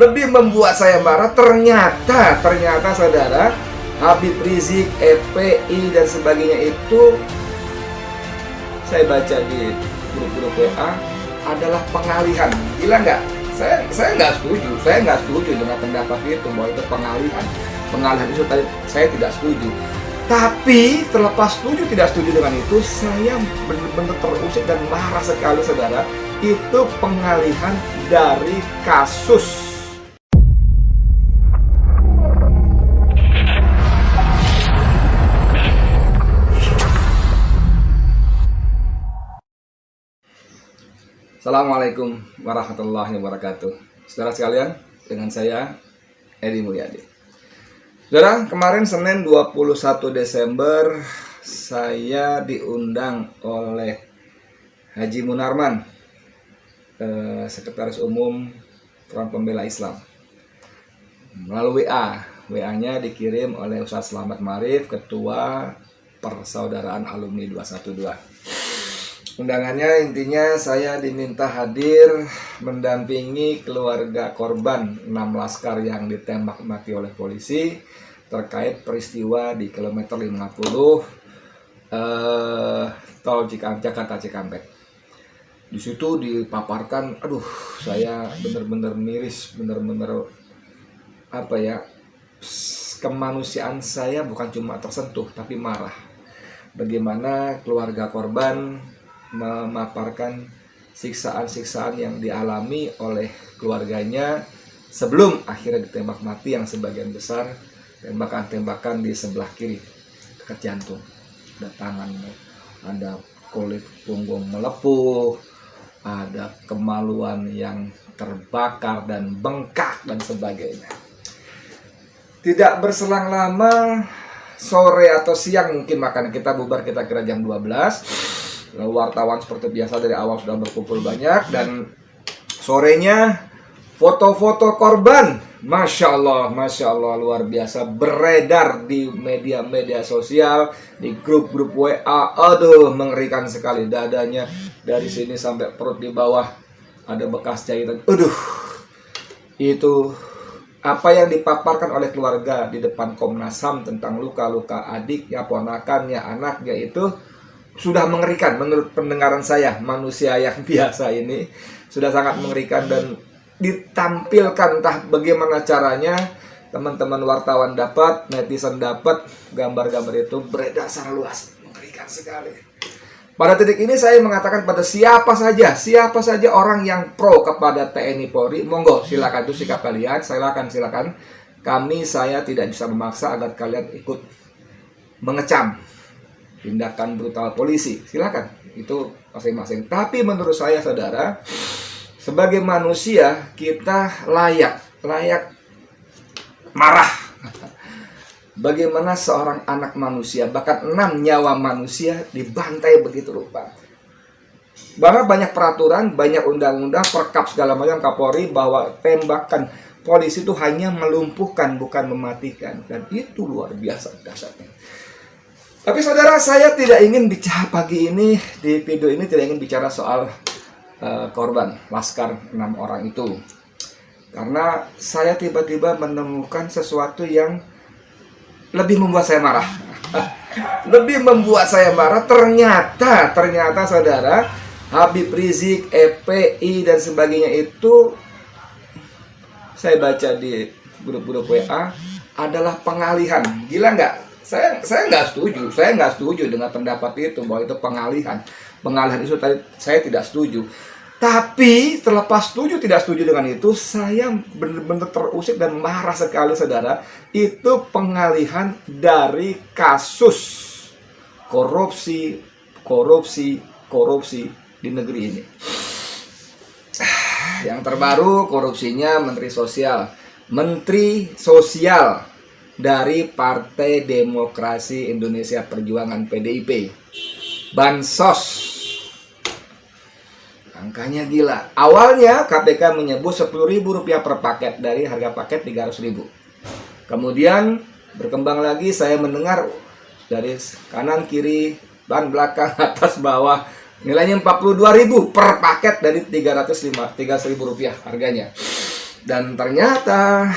lebih membuat saya marah, ternyata saudara, Habib Rizik, FPI dan sebagainya itu saya baca di grup-grup WA adalah pengalihan. Gila nggak? Saya nggak setuju dengan pendapat itu bahwa itu pengalihan itu tadi saya tidak setuju. Tapi terlepas setuju tidak setuju dengan itu, saya benar-benar terusik dan marah sekali saudara. Itu pengalihan dari kasus. Assalamualaikum warahmatullahi wabarakatuh. Saudara sekalian, dengan saya Edi Mulyadi. Saudara, kemarin Senin 21 Desember saya diundang oleh Haji Munarman, Sekretaris Umum Front Pembela Islam, melalui WA-nya dikirim oleh Ustaz Selamat Marif, Ketua Persaudaraan Alumni 212. Undangannya intinya saya diminta hadir mendampingi keluarga korban 6 laskar yang ditembak mati oleh polisi terkait peristiwa di kilometer 50 tol Jakarta Cikampek. Di situ dipaparkan, saya benar-benar miris, benar-benar kemanusiaan saya bukan cuma tersentuh tapi marah. Bagaimana keluarga korban memaparkan siksaan-siksaan yang dialami oleh keluarganya sebelum akhirnya ditembak mati, yang sebagian besar tembakan-tembakan di sebelah kiri dekat jantung, ada tangan, ada kulit punggung melepuh, ada kemaluan yang terbakar dan bengkak dan sebagainya. Tidak berselang lama, sore atau siang mungkin makan kita bubar, kita kira jam 12. Wartawan seperti biasa dari awal sudah berkumpul banyak, dan sorenya foto-foto korban, Masya Allah luar biasa, beredar di media media-sosial, di grup-grup WA. Mengerikan sekali, dadanya dari sini sampai perut di bawah ada bekas jahitan. Itu apa yang dipaparkan oleh keluarga di depan Komnas HAM tentang luka-luka adiknya, ponakannya, anaknya itu sudah mengerikan menurut pendengaran saya, manusia yang biasa ini sudah sangat mengerikan. Dan ditampilkan entah bagaimana caranya, teman-teman wartawan dapat, netizen dapat, gambar-gambar itu beredar secara luas, mengerikan sekali. Pada titik ini saya mengatakan pada siapa saja orang yang pro kepada TNI Polri, monggo silakan, itu sikap kalian, silakan. Saya tidak bisa memaksa agar kalian ikut mengecam tindakan brutal polisi, silakan, itu masing-masing. Tapi menurut saya saudara, sebagai manusia kita layak marah. Bagaimana seorang anak manusia, bahkan 6 nyawa manusia dibantai begitu rupa. Bahkan banyak peraturan, banyak undang-undang, perkap segala macam Kapolri bahwa tembakan polisi itu hanya melumpuhkan bukan mematikan, dan itu luar biasa dasarnya. Tapi saudara, saya tidak ingin bicara pagi ini, di video ini tidak ingin bicara soal korban laskar 6 orang itu. Karena saya tiba-tiba menemukan sesuatu yang lebih membuat saya marah. Ternyata saudara, Habib Rizik, FPI dan sebagainya itu saya baca di grup-grup WA adalah pengalihan. Gila nggak? Saya nggak setuju dengan pendapat itu bahwa itu pengalihan itu tadi saya tidak setuju. Tapi terlepas setuju tidak setuju dengan itu, saya benar-benar terusik dan marah sekali saudara. Itu pengalihan dari kasus korupsi di negeri ini. Yang terbaru korupsinya Menteri Sosial dari Partai Demokrasi Indonesia Perjuangan PDIP. Bansos, angkanya gila. Awalnya KPK menyebut Rp10.000 per paket dari harga paket Rp300.000. Kemudian berkembang lagi, saya mendengar dari kanan kiri, ban belakang, atas bawah, nilainya Rp42.000 per paket dari Rp300.000 harganya. Dan ternyata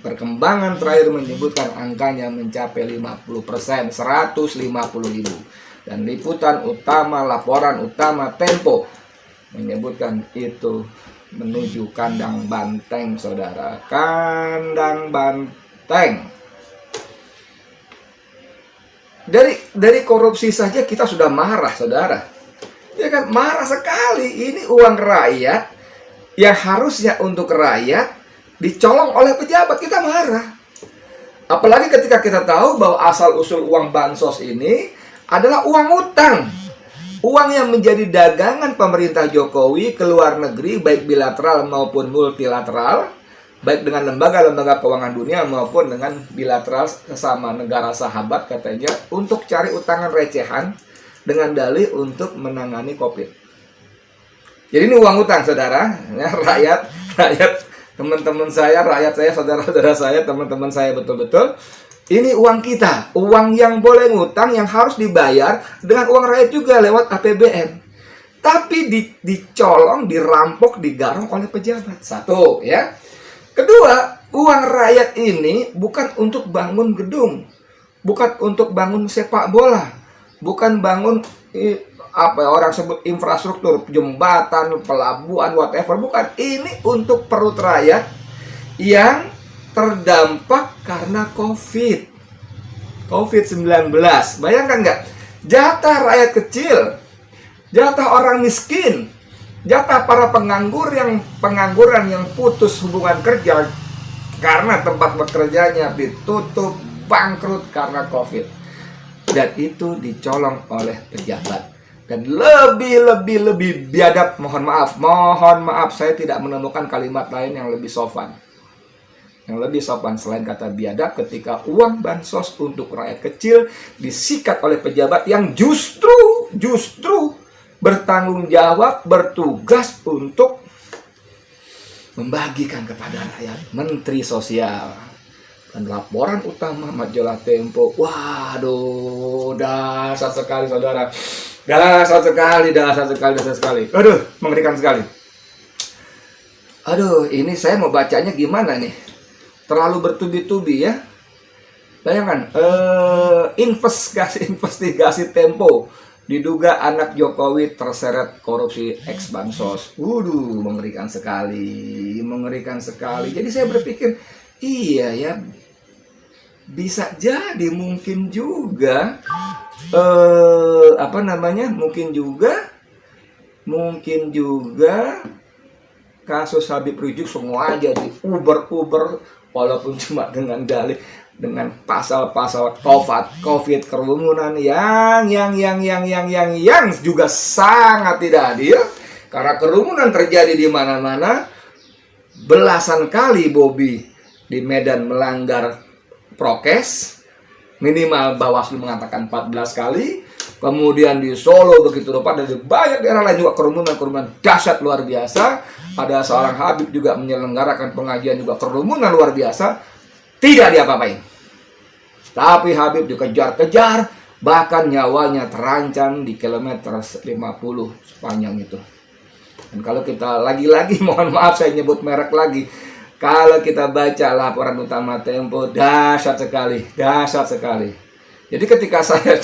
perkembangan terakhir menyebutkan angkanya mencapai 50%, 150.000. Dan liputan utama, laporan utama Tempo menyebutkan itu menuju kandang banteng, saudara. Kandang banteng. Dari korupsi saja kita sudah marah, saudara. Ya kan, marah sekali. Ini uang rakyat yang harusnya untuk rakyat dicolong oleh pejabat, kita marah. Apalagi ketika kita tahu bahwa asal-usul uang bansos ini adalah uang utang. Uang yang menjadi dagangan pemerintah Jokowi ke luar negeri, baik bilateral maupun multilateral, baik dengan lembaga-lembaga keuangan dunia maupun dengan bilateral sesama negara sahabat katanya, untuk cari utangan recehan dengan dalih untuk menangani COVID. Jadi ini uang utang, saudara, ya, rakyat, teman-teman saya, rakyat saya, saudara-saudara saya, teman-teman saya, betul-betul. Ini uang kita, uang yang boleh ngutang, yang harus dibayar dengan uang rakyat juga lewat APBN. Tapi dicolong, dirampok, digarong oleh pejabat. Satu, ya. Kedua, uang rakyat ini bukan untuk bangun gedung, bukan untuk bangun sepak bola, bukan bangun apa orang sebut infrastruktur, jembatan, pelabuhan, whatever, bukan. Ini untuk perut rakyat yang terdampak karena COVID-19. Bayangkan nggak? Jatah rakyat kecil, jatah orang miskin, jatah para pengangguran yang putus hubungan kerja karena tempat bekerjanya ditutup, bangkrut karena COVID. Dan itu dicolong oleh pejabat. Dan lebih biadab, mohon maaf, saya tidak menemukan kalimat lain yang lebih sopan. Yang lebih sopan selain kata biadab, ketika uang bansos untuk rakyat kecil disikat oleh pejabat yang justru bertanggung jawab, bertugas untuk membagikan kepada rakyat. Menteri Sosial. Dan laporan utama majalah Tempo, waduh, dahsyat sekali, saudara. Dahsyat sekali. Aduh, mengerikan sekali. Aduh, ini saya mau bacanya gimana nih? Terlalu bertubi-tubi, ya. Bayangkan, investigasi Tempo. Diduga anak Jokowi terseret korupsi eks bansos. Waduh, mengerikan sekali. Jadi saya berpikir, iya ya, bisa jadi, mungkin juga mungkin juga kasus Habib Rizik semua aja di uber walaupun cuma dengan dalih, dengan pasal-pasal COVID kerumunan yang juga sangat tidak adil, karena kerumunan terjadi di mana-mana. Belasan kali Bobi di Medan melanggar prokes, minimal Bawaslu mengatakan 14 kali. Kemudian di Solo begitu rupa, dan di banyak daerah lain juga kerumunan dahsyat luar biasa. Ada seorang Habib juga menyelenggarakan pengajian juga kerumunan luar biasa. Tidak diapa-apain. Tapi Habib dikejar-kejar, bahkan nyawanya terancam di kilometer 50 sepanjang itu. Dan kalau kita lagi-lagi, mohon maaf saya nyebut merek lagi, kalau kita baca laporan utama Tempo, dahsyat sekali. Jadi ketika saya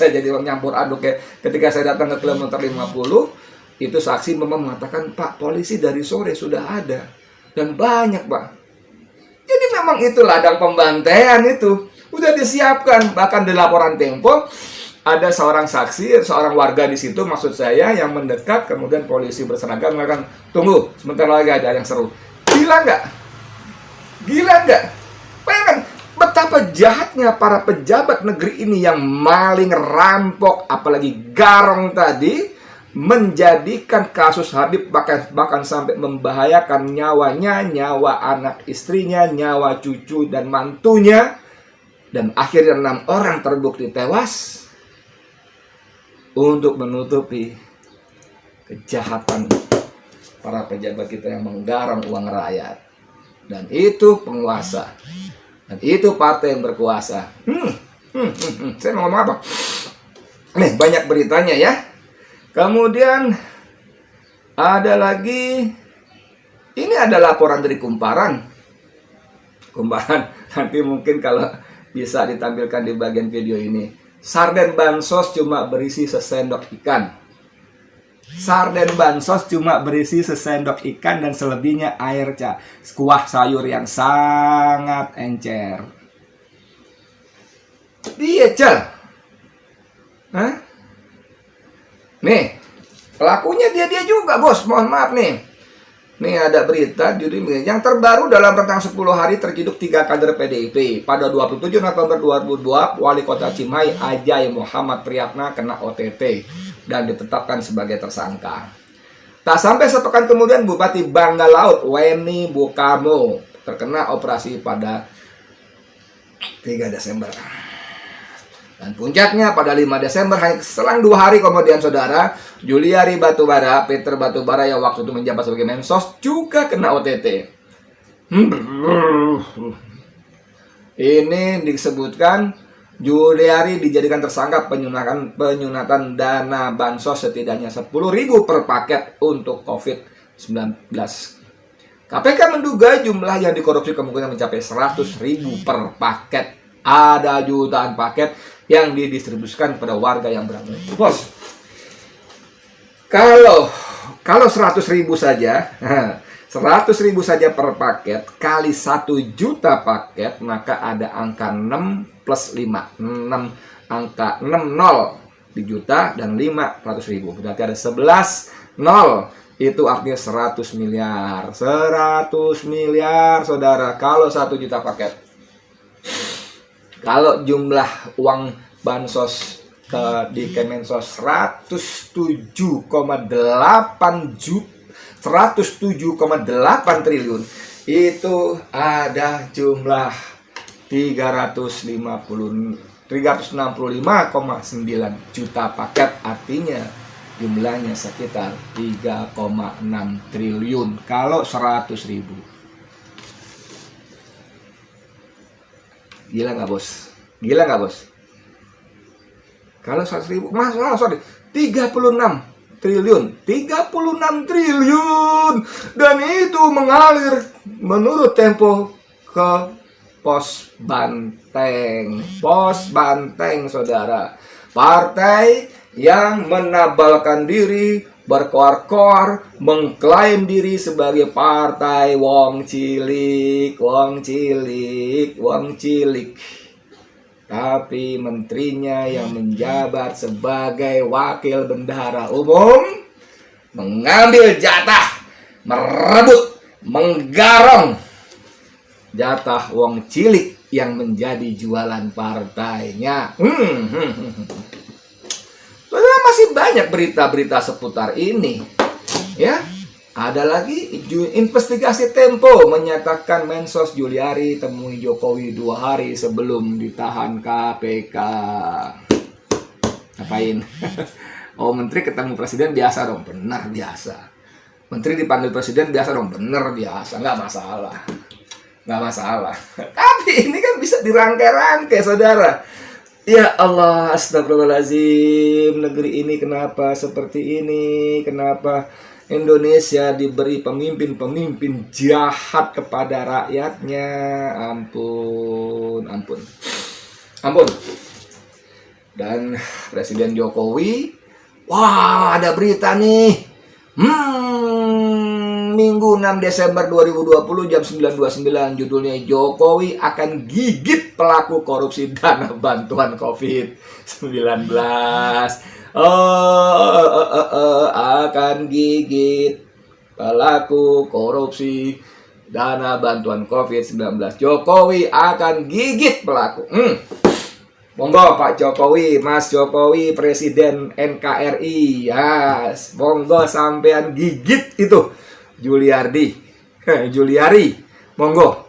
jadi nyampur aduk ya, ketika saya datang ke kilometer 50, itu saksi memang mengatakan, Pak, polisi dari sore sudah ada, dan banyak, Pak. Jadi memang itu ladang pembantaian itu, udah disiapkan. Bahkan di laporan Tempo, ada seorang saksi, seorang warga di situ, maksud saya, yang mendekat, kemudian polisi berseragam mengatakan, tunggu, sebentar lagi ada yang seru. Gila nggak? Bayangkan betapa jahatnya para pejabat negeri ini yang maling, rampok, apalagi garong tadi, menjadikan kasus Habib bahkan sampai membahayakan nyawanya, nyawa anak istrinya, nyawa cucu dan mantunya. Dan akhirnya 6 orang terbukti tewas untuk menutupi kejahatan para pejabat kita yang menggarong uang rakyat. Dan itu penguasa. Dan itu partai yang berkuasa. Saya mau ngomong apa? Nih, banyak beritanya ya. Kemudian ada lagi Ini ada laporan dari Kumparan. Nanti mungkin kalau bisa ditampilkan di bagian video ini. Sarden bansos cuma berisi sesendok ikan. Sarden bansos cuma berisi sesendok ikan dan selebihnya air kuah sayur yang sangat encer. Iya, Cel. Hah? Nih, pelakunya dia juga, Bos. Mohon maaf nih. Nih ada berita yang terbaru dalam rentang 10 hari terciduk 3 kader PDIP. Pada 27 November 2002, Wali Kota Cimahi Ajay Muhammad Priyatna kena OTT dan ditetapkan sebagai tersangka. Tak sampai sepekan kemudian Bupati Bangka Laut Weni Bukamo terkena operasi pada 3 Desember. Dan puncaknya pada 5 Desember, selang 2 hari kemudian saudara, Juliari Batubara, Peter Batubara yang waktu itu menjabat sebagai Mensos juga kena OTT. Ini disebutkan Juliari dijadikan tersangka penyunatan dana bansos setidaknya 10.000 per paket untuk COVID-19. KPK menduga jumlah yang dikorupsi kemungkinan mencapai 100.000 per paket. Ada jutaan paket yang didistribusikan kepada warga yang berangkat. Bos, kalau 100.000 saja, 100.000 saja per paket kali 1 juta paket, maka ada angka 6 plus 5, 6 angka 6 nol di juta dan 5 100.000. Berarti ada 11 nol. Itu artinya 100 miliar. 100 miliar, saudara, kalau 1 juta paket. Kalau jumlah uang bansos di Kemensos 107,8 triliun, itu ada jumlah 365,9 juta paket, artinya jumlahnya sekitar 3,6 triliun kalau 100.000. Gila nggak, Bos? Gila nggak, Bos? Kalau 100.000, 36 triliun. 36 triliun. Dan itu mengalir menurut Tempo ke Pos Banteng. Pos Banteng, saudara. Partai yang menabalkan diri, berkoar-koar, mengklaim diri sebagai partai wong cilik. Tapi menterinya yang menjabat sebagai wakil bendahara umum mengambil jatah, merebut, menggarong jatah wong cilik yang menjadi jualan partainya. Soalnya masih banyak berita-berita seputar ini. Ya, ada lagi investigasi Tempo menyatakan Mensos Juliari temui Jokowi 2 hari sebelum ditahan KPK. Ngapain? Oh, menteri ketemu presiden biasa dong, benar biasa. Menteri dipanggil presiden biasa dong, benar biasa, nggak masalah. Tapi ini kan bisa dirangkai-rangkai, saudara. Ya Allah, astagfirullahaladzim, negeri ini kenapa seperti ini? Kenapa Indonesia diberi pemimpin jahat kepada rakyatnya? Ampun. Dan Presiden Jokowi, wah, ada berita nih. Minggu 6 Desember 2020 jam 9.29, judulnya Jokowi akan gigit pelaku korupsi dana bantuan COVID-19. Akan gigit pelaku korupsi dana bantuan COVID-19. Jokowi akan gigit pelaku. Monggo Pak Jokowi, Mas Jokowi, Presiden NKRI, yes. Monggo sampean gigit itu Juliari, monggo.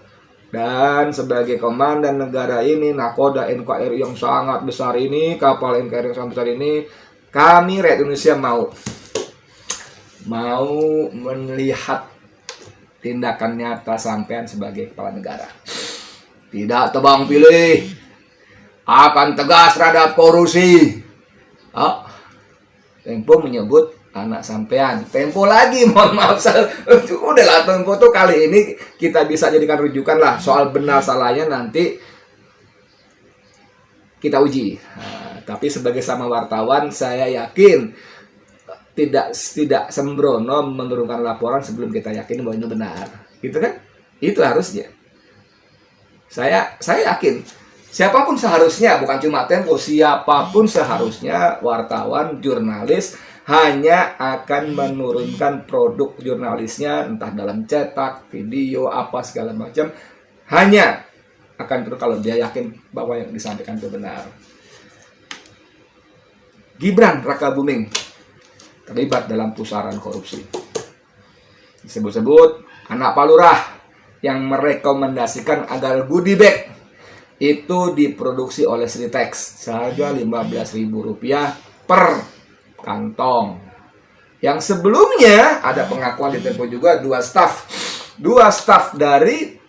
Dan sebagai komandan negara ini, nakoda NKRI yang sangat besar ini, kapal NKRI yang sangat besar ini, kami rakyat Indonesia mau melihat tindakan nyata sampean sebagai kepala negara. Tidak tebang pilih, akan tegas terhadap korupsi. Tempo menyebut anak sampean. Tempo lagi, mohon maaf, udahlah Tempo tuh kali ini kita bisa jadikan rujukan lah. Soal benar salahnya nanti kita uji. Nah, tapi sebagai sama wartawan, saya yakin tidak sembrono menurunkan laporan sebelum kita yakin bahwa ini benar, gitu kan? Itu harusnya. Saya yakin siapapun seharusnya, bukan cuma Tempo, siapapun seharusnya wartawan, jurnalis hanya akan menurunkan produk jurnalisnya, entah dalam cetak, video, apa segala macam, hanya akan turun kalau dia yakin bahwa yang disampaikan itu benar. Gibran Rakabuming terlibat dalam pusaran korupsi. Disebut-sebut anak Pak Lurah yang merekomendasikan agar goodie bag itu diproduksi oleh Sritex seharga Rp15.000 per kantong. Yang sebelumnya ada pengakuan di Tempo juga dua staff dari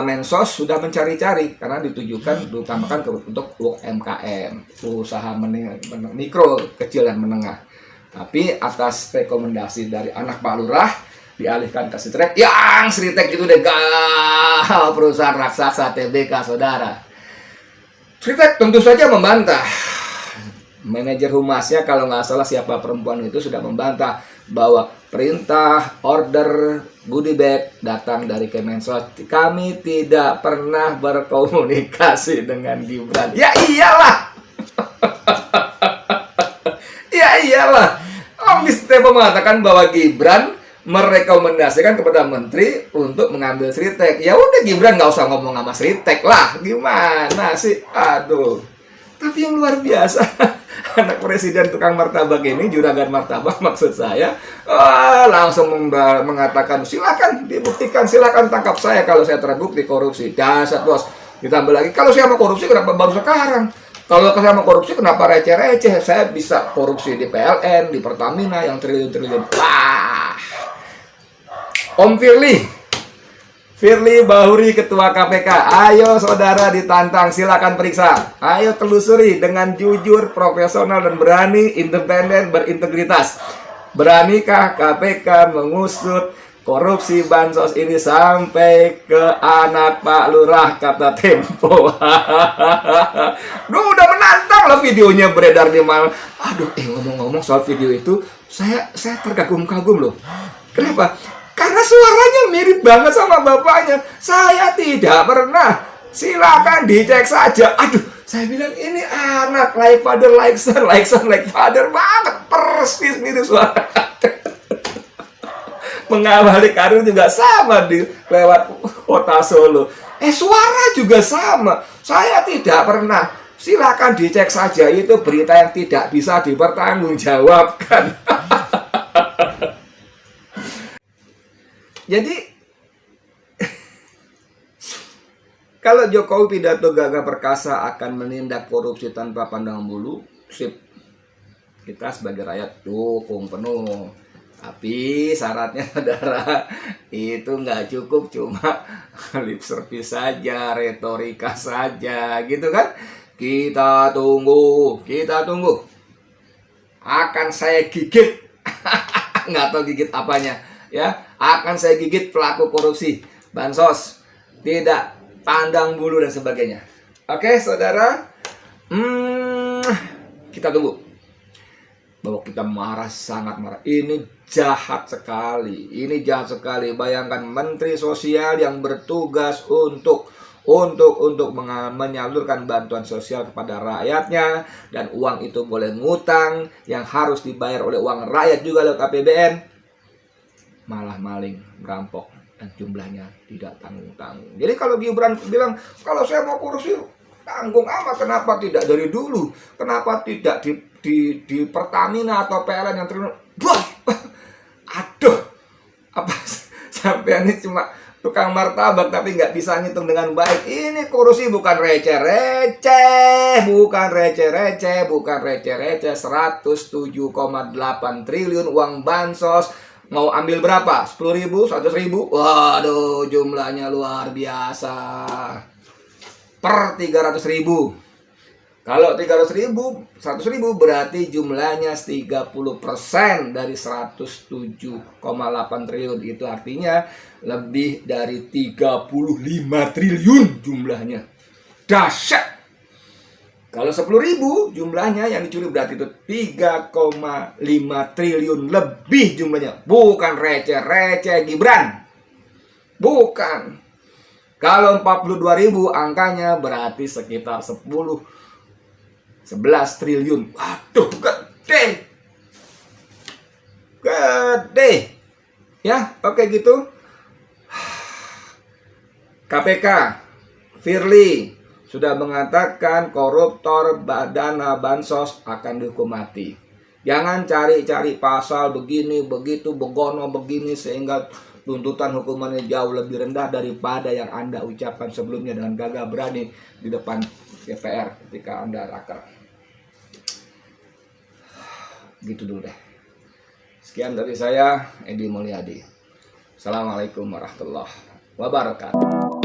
Mensos sudah mencari-cari karena ditujukan diutamakan untuk UMKM, usaha mikro, kecil dan menengah. Tapi atas rekomendasi dari anak Pak Lurah dialihkan ke Sritex, yang Sritex itu deh perusahaan raksasa TBK, saudara. Sritex tentu saja membantah. Manajer humasnya kalau nggak salah siapa perempuan itu sudah membantah bahwa perintah order goodie bag datang dari Kemensos. Kami tidak pernah berkomunikasi dengan Gibran. Ya iyalah. Ya iyalah. Om Tempo mengatakan bahwa Gibran merekomendasikan kepada menteri untuk mengambil Sritex. Ya udah, Gibran nggak usah ngomong sama Sritex lah. Gimana sih? Aduh. Tapi yang luar biasa, anak presiden tukang martabak ini, juragan martabak maksud saya, langsung mengatakan silakan dibuktikan, silakan tangkap saya kalau saya terbukti korupsi. Dasar bos. Ditambah lagi, kalau saya mau korupsi kenapa baru sekarang? Kalau saya mau korupsi kenapa receh-receh? Saya bisa korupsi di PLN, di Pertamina yang triliun-triliun. Wah. Om Firly Bahuri, Ketua KPK. Ayo saudara ditantang, silakan periksa. Ayo telusuri dengan jujur, profesional dan berani, independen, berintegritas. Beranikah KPK mengusut korupsi bansos ini sampai ke anak Pak Lurah, kata Tempo. Duh, udah menantang lah videonya beredar di mana. Aduh, ngomong-ngomong soal video itu, saya terkagum-kagum loh. Kenapa? Karena suaranya mirip banget sama bapaknya. Saya tidak pernah. Silakan dicek saja. Aduh, saya bilang ini anak like father, like son, like son, like father banget. Persis mirip suara. Mengawali karir juga sama di lewat kota Solo. Suara juga sama. Saya tidak pernah. Silakan dicek saja. Itu berita yang tidak bisa dipertanggungjawabkan. Jadi kalau Jokowi pidato gagah perkasa akan menindak korupsi tanpa pandang bulu, sip. Kita sebagai rakyat dukung penuh. Tapi syaratnya saudara, itu nggak cukup cuma lip service saja, retorika saja, gitu kan? Kita tunggu. Akan saya gigit. Nggak tahu gigit apanya. Ya, akan saya gigit pelaku korupsi bansos, tidak pandang bulu dan sebagainya. Oke, saudara, kita tunggu. Bahwa kita marah, sangat marah. Ini jahat sekali. Bayangkan Menteri Sosial yang bertugas untuk menyalurkan bantuan sosial kepada rakyatnya, dan uang itu boleh ngutang yang harus dibayar oleh uang rakyat juga lewat APBN. Malah maling, merampok, dan jumlahnya tidak tanggung-tanggung. Jadi kalau Gibran bilang, kalau saya mau korupsi, tanggung amat, kenapa tidak dari dulu? Kenapa tidak di Pertamina atau PLN yang triliun? Bos! Aduh! Apa sampai ini cuma tukang martabak tapi nggak bisa ngitung dengan baik. Ini korupsi bukan receh-receh. 107,8 triliun uang bansos. Mau ambil berapa? 10.000? 100.000? Waduh, jumlahnya luar biasa. Per 300.000. Kalau 100.000 berarti jumlahnya 30% dari 107,8 triliun. Itu artinya lebih dari 35 triliun jumlahnya. Dahsyat. Kalau 10.000 jumlahnya yang dicuri berarti itu 3,5 triliun lebih jumlahnya. Bukan receh-receh Gibran. Bukan. Kalau 42.000 angkanya berarti sekitar 11 triliun. Waduh, gede. Gede. Ya, oke gitu. KPK, Firly sudah mengatakan koruptor dana bansos akan dihukum mati. Jangan cari-cari pasal begini, begitu, begono, begini sehingga tuntutan hukumannya jauh lebih rendah daripada yang Anda ucapkan sebelumnya dengan gagah berani di depan DPR ketika Anda rakar. Gitu dulu deh. Sekian dari saya, Edi Mulyadi. Assalamualaikum warahmatullahi wabarakatuh.